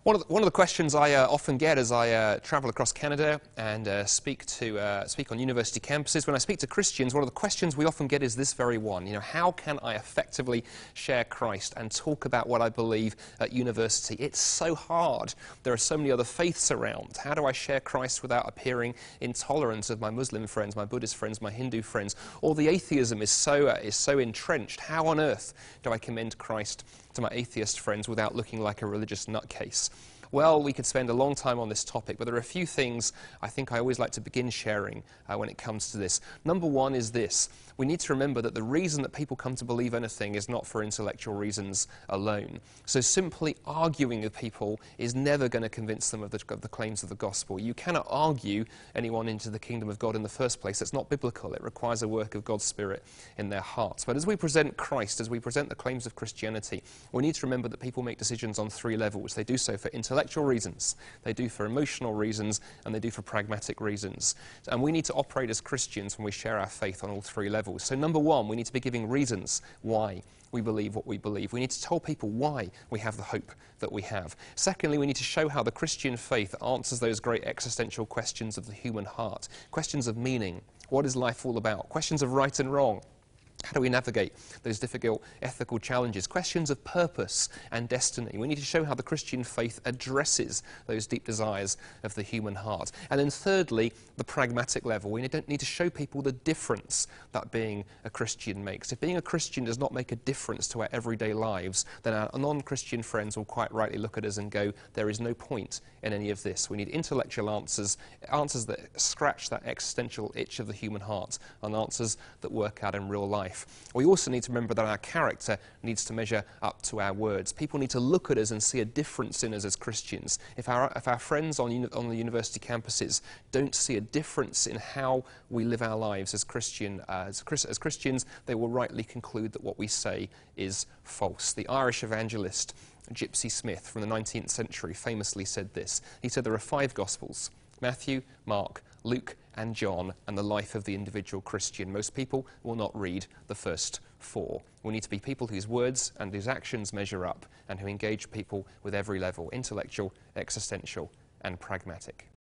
One of the questions I often get as I travel across Canada and speak on university campuses, when I speak to Christians, one of the questions we often get is this very one. You know, how can I effectively share Christ and talk about what I believe at university? It's so hard. There are so many other faiths around. How do I share Christ without appearing intolerant of my Muslim friends, my Buddhist friends, my Hindu friends? Or the atheism is so entrenched. How on earth do I commend Christ to my atheist friends without looking like a religious nutcase? Well, we could spend a long time on this topic, but there are a few things I think I always like to begin sharing when it comes to this. Number one is this. We need to remember that the reason that people come to believe anything is not for intellectual reasons alone. So simply arguing with people is never going to convince them of the claims of the gospel. You cannot argue anyone into the kingdom of God in the first place. It's not biblical. It requires a work of God's Spirit in their hearts. But as we present Christ, as we present the claims of Christianity, we need to remember that people make decisions on three levels. They do so for intellectual reasons, they do for emotional reasons, and they do for pragmatic reasons. And we need to operate as Christians when we share our faith on all three levels. So number one, we need to be giving reasons why we believe what we believe. We need to tell people why we have the hope that we have. Secondly, we need to show how the Christian faith answers those great existential questions of the human heart. Questions of meaning. What is life all about? Questions of right and wrong. How do we navigate those difficult ethical challenges? Questions of purpose and destiny. We need to show how the Christian faith addresses those deep desires of the human heart. And then thirdly, the pragmatic level. We need to show people the difference that being a Christian makes. If being a Christian does not make a difference to our everyday lives, then our non-Christian friends will quite rightly look at us and go, there is no point in any of this. We need intellectual answers, answers that scratch that existential itch of the human heart, and answers that work out in real life. We also need to remember that our character needs to measure up to our words. People need to look at us and see a difference in us as Christians. If our friends on the university campuses don't see a difference in how we live our lives as Christians, they will rightly conclude that what we say is false. The Irish evangelist Gypsy Smith from the 19th century famously said this. He said there are 5 Gospels: Matthew, Mark, Luke and John, and the life of the individual Christian. Most people will not read the first 4. We need to be people whose words and whose actions measure up and who engage people with every level: intellectual, existential and pragmatic.